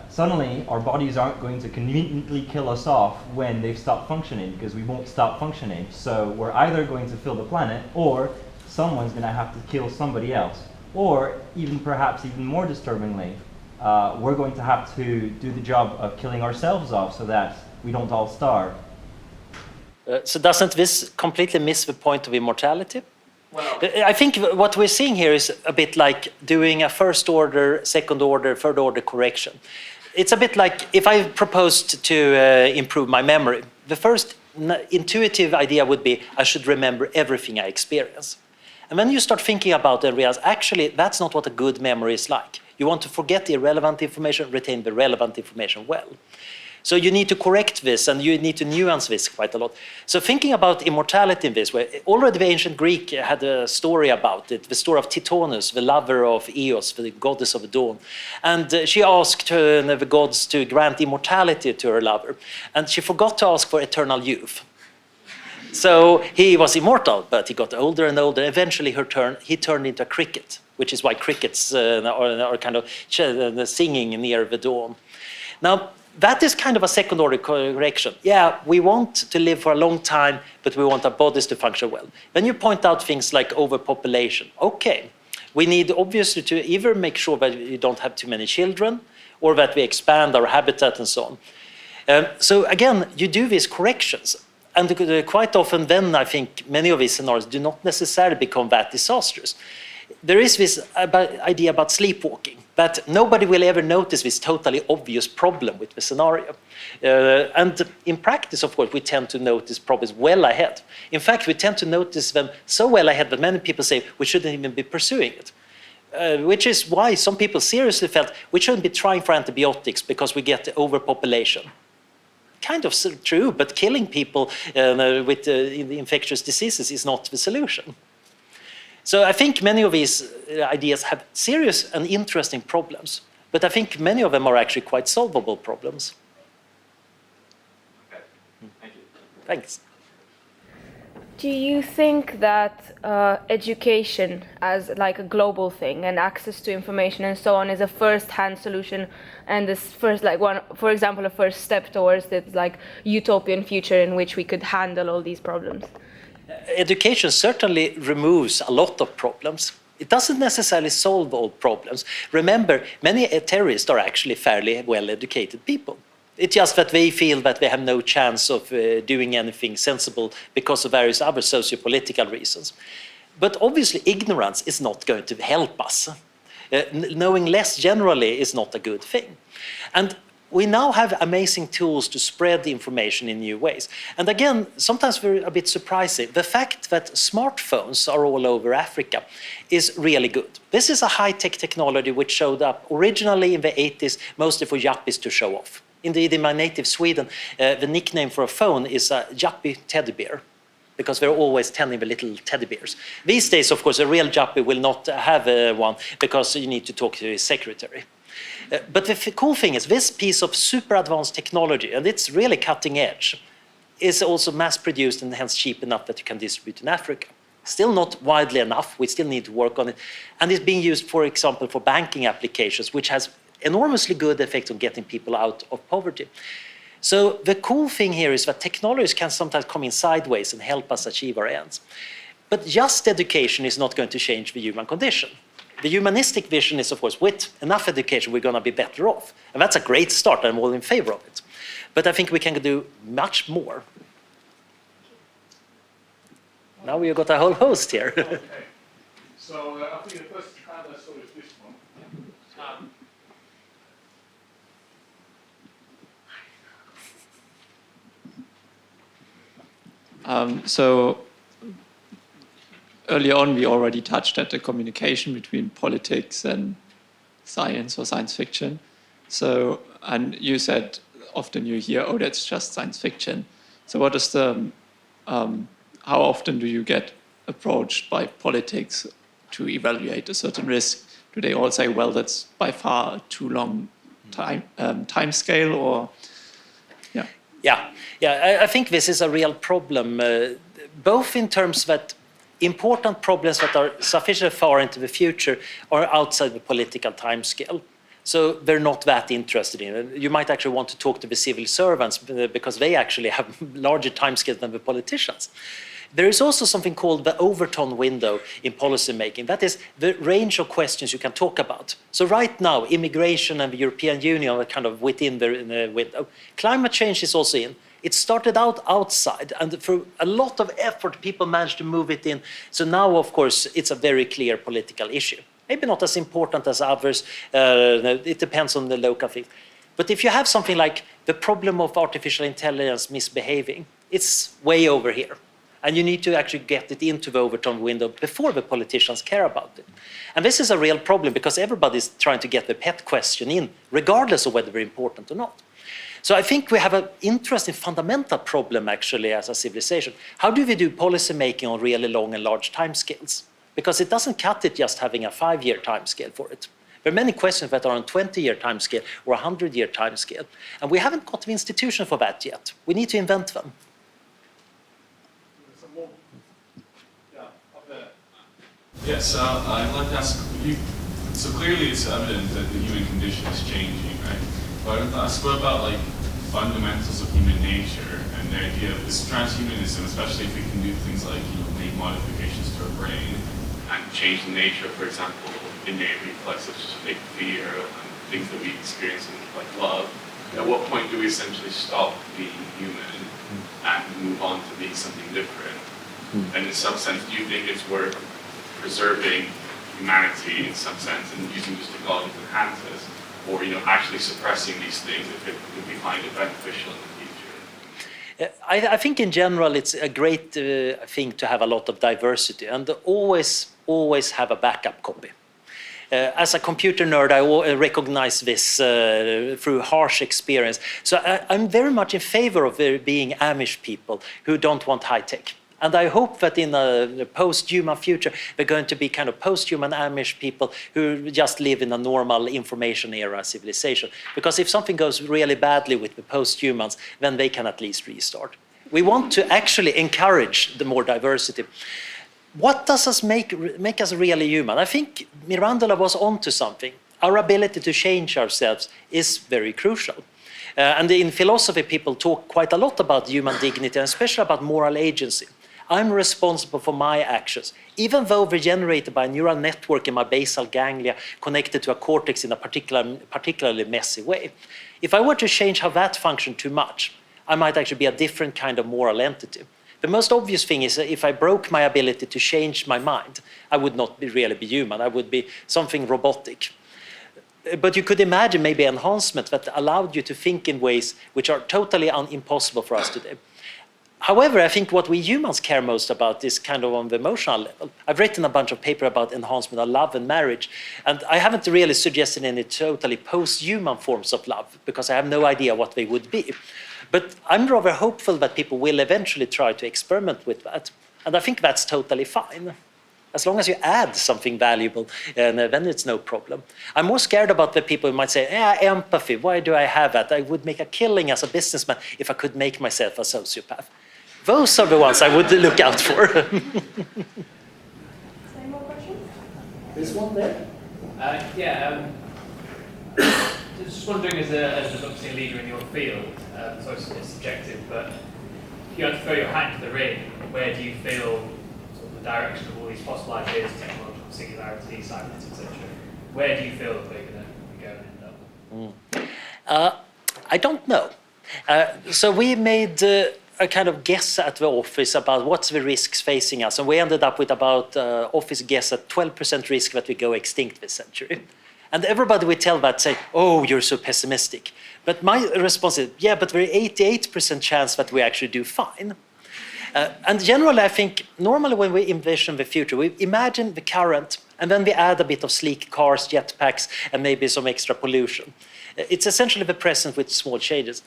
suddenly our bodies aren't going to conveniently kill us off when they've stopped functioning, because we won't stop functioning. So we're either going to fill the planet, or someone's going to have to kill somebody else. Or even perhaps even more disturbingly, we're going to have to do the job of killing ourselves off so that we don't all starve. So doesn't this completely miss the point of immortality? Well, I think what we're seeing here is a bit like doing a first order, second order, third order correction. It's a bit like if I proposed to improve my memory, the first intuitive idea would be I should remember everything I experience. And when you start thinking about it and realize, actually, that's not what a good memory is like. You want to forget the irrelevant information, retain the relevant information well. So you need to correct this, and you need to nuance this quite a lot. So thinking about immortality in this way, already the ancient Greek had a story about it, the story of Titonus, the lover of Eos, the goddess of the dawn. And she asked the gods to grant immortality to her lover, and she forgot to ask for eternal youth. So he was immortal, but he got older and older. Eventually he turned into a cricket, which is why crickets are kind of singing near the dawn. Now, that is kind of a second order correction. Yeah, we want to live for a long time, but we want our bodies to function well. Then you point out things like overpopulation. Okay, we need obviously to either make sure that we don't have too many children, or that we expand our habitat and so on. So again, you do these corrections. And quite often then I think many of these scenarios do not necessarily become that disastrous. There is this idea about sleepwalking, that nobody will ever notice this totally obvious problem with the scenario. And in practice, of course, we tend to notice problems well ahead. In fact, we tend to notice them so well ahead that many people say we shouldn't even be pursuing it. Which is why some people seriously felt we shouldn't be trying for antibiotics because we get overpopulation. Kind of true, but killing people with infectious diseases is not the solution. So I think many of these ideas have serious and interesting problems, but I think many of them are actually quite solvable problems. Okay. Thank you. Thanks. Do you think that education as like a global thing and access to information and so on is a first-hand solution and this first, like one, for example, a first step towards this like utopian future in which we could handle all these problems? Education certainly removes a lot of problems. It doesn't necessarily solve all problems. Remember, many terrorists are actually fairly well-educated people. It's just that they feel that they have no chance of doing anything sensible because of various other socio-political reasons. But obviously, ignorance is not going to help us. Knowing less generally is not a good thing. And we now have amazing tools to spread the information in new ways. And again, sometimes we're a bit surprising. The fact that smartphones are all over Africa is really good. This is a high-tech technology which showed up originally in the 80s, mostly for yuppies to show off. Indeed, in my native Sweden, the nickname for a phone is a yuppie teddy bear. because they're always tending the little teddy bears. These days, of course, a real yuppie will not have one because you need to talk to his secretary. But the cool thing is this piece of super advanced technology, and it's really cutting edge, is also mass produced and hence cheap enough that you can distribute in Africa. Still not widely enough, we still need to work on it. And it's being used, for example, for banking applications, which has enormously good effect on getting people out of poverty. So the cool thing here is that technologies can sometimes come in sideways and help us achieve our ends. But just education is not going to change the human condition. The humanistic vision is, of course, with enough education, we're going to be better off. And that's a great start, and I'm all in favor of it. But I think we can do much more. Now we've got a whole host here. Okay. So I think the first hand I saw is this one. So early on, we already touched at the communication between politics and science or science fiction. So, and you said often you hear, oh, that's just science fiction. So what is the, how often do you get approached by politics to evaluate a certain risk? Do they all say, well, that's by far too long time scale, or, yeah? Yeah, I think this is a real problem, both in terms that important problems that are sufficiently far into the future are outside the political timescale. So they're not that interested in it. You might actually want to talk to the civil servants because they actually have larger timescales than the politicians. There is also something called the Overton window in policymaking. That is the range of questions you can talk about. So right now, immigration and the European Union are kind of within the window. Climate change is also in. It started out outside, and through a lot of effort, people managed to move it in. So now, of course, it's a very clear political issue. Maybe not as important as others. It depends on the local thing. But if you have something like the problem of artificial intelligence misbehaving, it's way over here. And you need to actually get it into the Overton window before the politicians care about it. And this is a real problem because everybody's trying to get the pet question in, regardless of whether they're important or not. So I think we have an interesting fundamental problem actually as a civilization. How do we do policy making on really long and large timescales? Because it doesn't cut it just having a 5-year timescale for it. There are many questions that are on a 20-year timescale or a 100-year timescale. And we haven't got the institution for that yet. We need to invent them. Yes, I'd like to ask you, so clearly it's evident that the human condition is changing, right? But I'd like to ask, what about like fundamentals of human nature and the idea of this transhumanism, especially if we can do things like, make modifications to our brain and change the nature of, for example, innate reflexes like fear and things that we experience like love. At what point do we essentially stop being human and move on to being something different? And in some sense, do you think it's worth preserving humanity in some sense and using this technology to enhance us, or actually suppressing these things if we find it beneficial in the future? I think in general it's a great thing to have a lot of diversity and always have a backup copy. As a computer nerd, I recognize this through harsh experience. So I'm very much in favor of there being Amish people who don't want high tech. And I hope that in a post-human future, they're going to be kind of post-human Amish people who just live in a normal information era civilization. Because if something goes really badly with the post-humans, then they can at least restart. We want to actually encourage the more diversity. What does us make us really human? I think Mirandola was onto something. Our ability to change ourselves is very crucial. And in philosophy, people talk quite a lot about human dignity, and especially about moral agency. I'm responsible for my actions, even though they're generated by a neural network in my basal ganglia connected to a cortex in a particularly messy way. If I were to change how that functioned too much, I might actually be a different kind of moral entity. The most obvious thing is that if I broke my ability to change my mind, I would not really be human. I would be something robotic. But you could imagine maybe enhancement that allowed you to think in ways which are totally impossible for us today. However, I think what we humans care most about is kind of on the emotional level. I've written a bunch of papers about enhancement of love and marriage, and I haven't really suggested any totally post-human forms of love because I have no idea what they would be. But I'm rather hopeful that people will eventually try to experiment with that. And I think that's totally fine. As long as you add something valuable, and then it's no problem. I'm more scared about the people who might say, empathy, why do I have that? I would make a killing as a businessman if I could make myself a sociopath. Those are the ones I would look out for. Any more questions? There's one there. Just wondering, as obviously a leader in your field, so it's subjective, but if you had to throw your hat into the ring, where do you feel sort of the direction of all these possible ideas, technological singularity, cybernetics, etc., where do you feel that they're going to go and end up? I don't know. So we made a kind of guess at the office about what's the risks facing us, and we ended up with about office guess at 12% risk that we go extinct this century. And everybody we tell that say, oh, you're so pessimistic. But my response is, yeah, but there's 88% chance that we actually do fine. And generally, I think, normally when we envision the future, we imagine the current, and then we add a bit of sleek cars, jetpacks, and maybe some extra pollution. It's essentially the present with small changes.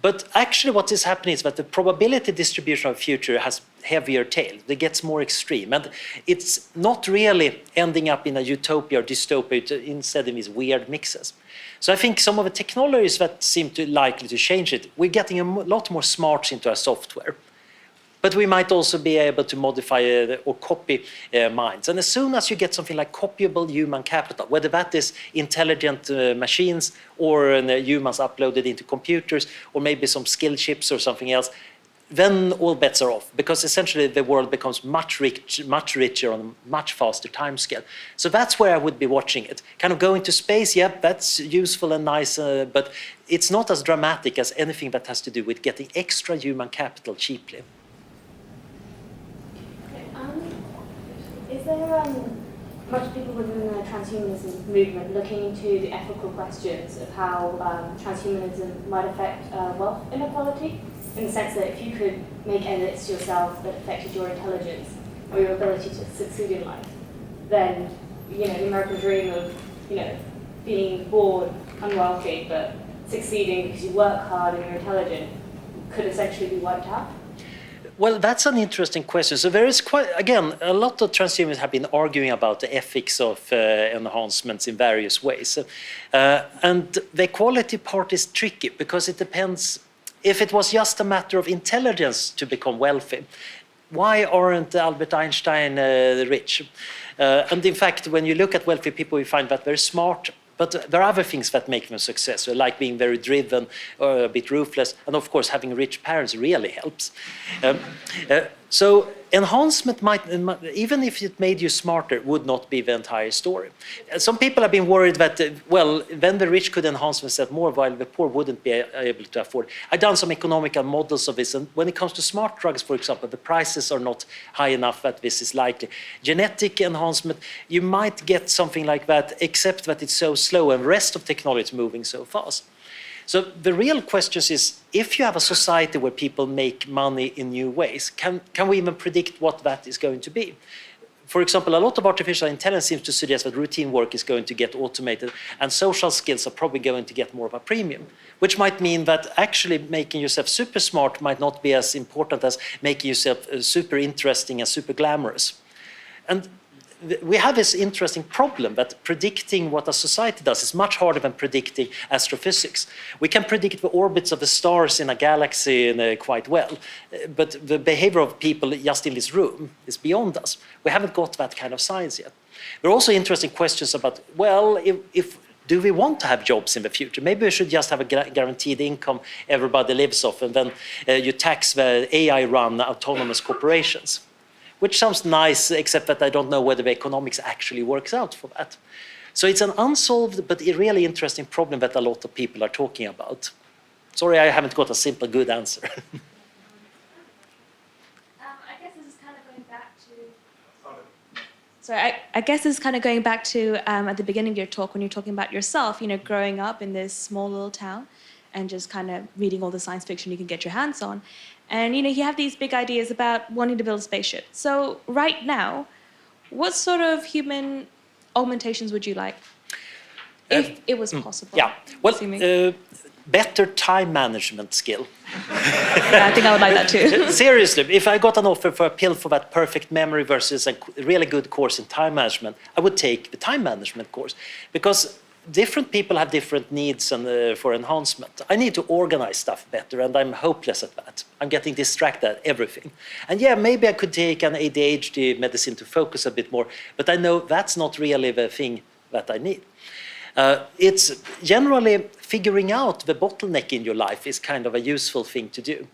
But actually what is happening is that the probability distribution of the future has heavier tail. It gets more extreme. And it's not really ending up in a utopia or dystopia, instead in these weird mixes. So I think some of the technologies that seem to likely to change it, we're getting a lot more smarts into our software. But we might also be able to modify or copy minds. And as soon as you get something like copyable human capital, whether that is intelligent machines or humans uploaded into computers, or maybe some skill chips or something else, then all bets are off, because essentially the world becomes much richer on a much faster timescale. So that's where I would be watching it. Kind of going to space, yeah, that's useful and nice, but it's not as dramatic as anything that has to do with getting extra human capital cheaply. Is there much people within the transhumanism movement looking into the ethical questions of how transhumanism might affect wealth inequality? In the sense that if you could make edits yourself that affected your intelligence or your ability to succeed in life, then the American dream of being born unwealthy but succeeding because you work hard and you're intelligent could essentially be wiped out. Well, that's an interesting question. So there is again, a lot of transhumanists have been arguing about the ethics of enhancements in various ways. And the equality part is tricky because it depends. If it was just a matter of intelligence to become wealthy, why aren't Albert Einstein rich? And in fact, when you look at wealthy people, you find that they're smart. But there are other things that make them successful, like being very driven or a bit ruthless. And of course, having rich parents really helps. So enhancement might, even if it made you smarter, would not be the entire story. Some people have been worried that, well, then the rich could enhance themselves more while the poor wouldn't be able to afford. I've done some economical models of this, and when it comes to smart drugs, for example, the prices are not high enough that this is likely. Genetic enhancement, you might get something like that, except that it's so slow and the rest of technology is moving so fast. So the real question is, if you have a society where people make money in new ways, can we even predict what that is going to be? For example, a lot of artificial intelligence seems to suggest that routine work is going to get automated and social skills are probably going to get more of a premium, which might mean that actually making yourself super smart might not be as important as making yourself super interesting and super glamorous. And we have this interesting problem that predicting what a society does is much harder than predicting astrophysics. We can predict the orbits of the stars in a galaxy quite well, but the behavior of people just in this room is beyond us. We haven't got that kind of science yet. There are also interesting questions about, well, if do we want to have jobs in the future? Maybe we should just have a guaranteed income everybody lives off, and then you tax the AI-run autonomous corporations. Which sounds nice, except that I don't know whether the economics actually works out for that. So it's an unsolved but a really interesting problem that a lot of people are talking about. Sorry, I haven't got a simple good answer. I guess this is kind of going back to... Sorry, I guess this is kind of going back to at the beginning of your talk when you're talking about yourself, growing up in this small little town and just kind of reading all the science fiction you can get your hands on. And, you have these big ideas about wanting to build a spaceship. So right now, what sort of human augmentations would you like, if it was possible? Yeah, well, better time management skill. Yeah, I think I would like that too. Seriously, if I got an offer for a pill for that perfect memory versus a really good course in time management, I would take the time management course, because different people have different needs and for enhancement. I need to organize stuff better, and I'm hopeless at that. I'm getting distracted at everything. And yeah, maybe I could take an ADHD medicine to focus a bit more, but I know that's not really the thing that I need. It's generally figuring out the bottleneck in your life is kind of a useful thing to do.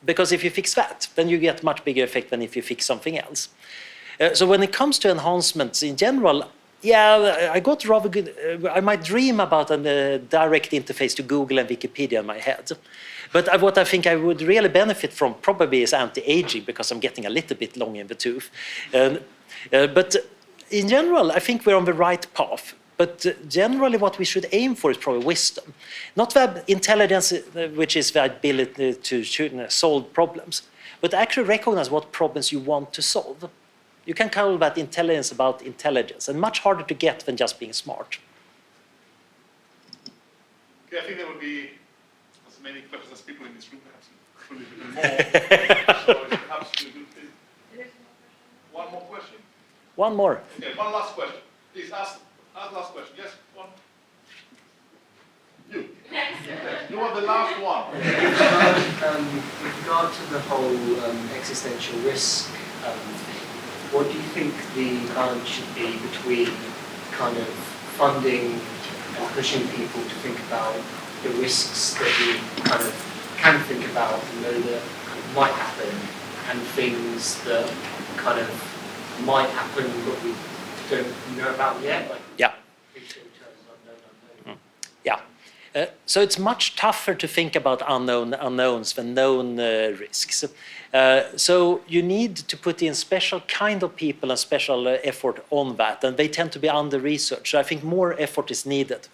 Because if you fix that, then you get much bigger effect than if you fix something else. So when it comes to enhancements in general, yeah, I got rather good. I might dream about a direct interface to Google and Wikipedia in my head. But what I think I would really benefit from probably is anti-aging, because I'm getting a little bit long in the tooth. But in general, I think we're on the right path. But generally what we should aim for is probably wisdom. Not the intelligence, which is the ability to solve problems, but actually recognize what problems you want to solve. You can call that intelligence about intelligence, and much harder to get than just being smart. Okay, I think there will be as many questions as people in this room, perhaps more. So it's perhaps a good thing. One more question? One more. Okay, one last question. Please ask last question. Yes, one. You. You are the last one. With regard to the whole existential risk thing, what do you think the balance should be between kind of funding and pushing people to think about the risks that we kind of can think about and know that kind of might happen, and things that kind of might happen but we don't know about yet? Like, yeah. Yeah. So it's much tougher to think about unknowns than known risks. So you need to put in special kind of people and special effort on that, and they tend to be under-researched. So I think more effort is needed.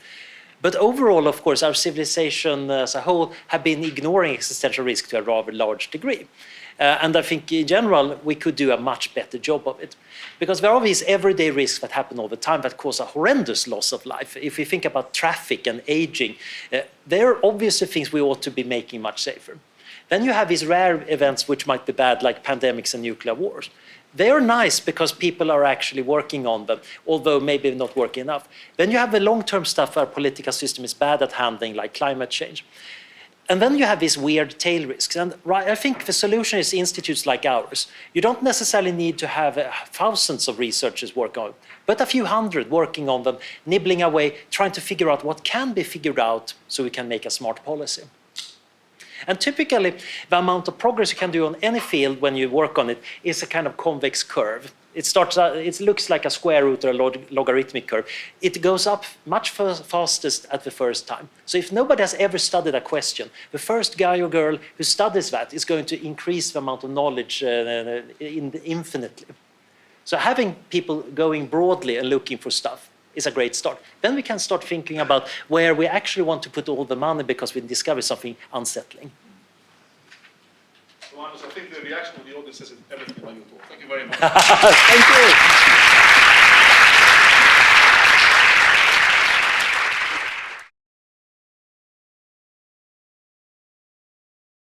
But overall, of course, our civilization as a whole have been ignoring existential risk to a rather large degree. And I think in general, we could do a much better job of it. Because there are these everyday risks that happen all the time that cause a horrendous loss of life. If we think about traffic and aging, they're obviously things we ought to be making much safer. Then you have these rare events which might be bad, like pandemics and nuclear wars. They are nice because people are actually working on them, although maybe not working enough. Then you have the long-term stuff our political system is bad at handling, like climate change. And then you have these weird tail risks. And I think the solution is institutes like ours. You don't necessarily need to have thousands of researchers work on it, but a few hundred working on them, nibbling away, trying to figure out what can be figured out so we can make a smart policy. And typically, the amount of progress you can do on any field when you work on it is a kind of convex curve. It looks like a square root or a logarithmic curve. It goes up much fastest at the first time. So if nobody has ever studied a question, the first guy or girl who studies that is going to increase the amount of knowledge infinitely. So having people going broadly and looking for stuff is a great start. Then we can start thinking about where we actually want to put all the money because we discover something unsettling. So Anders, I think the reaction of the audience says everything about your talk. Thank you very much. Thank you.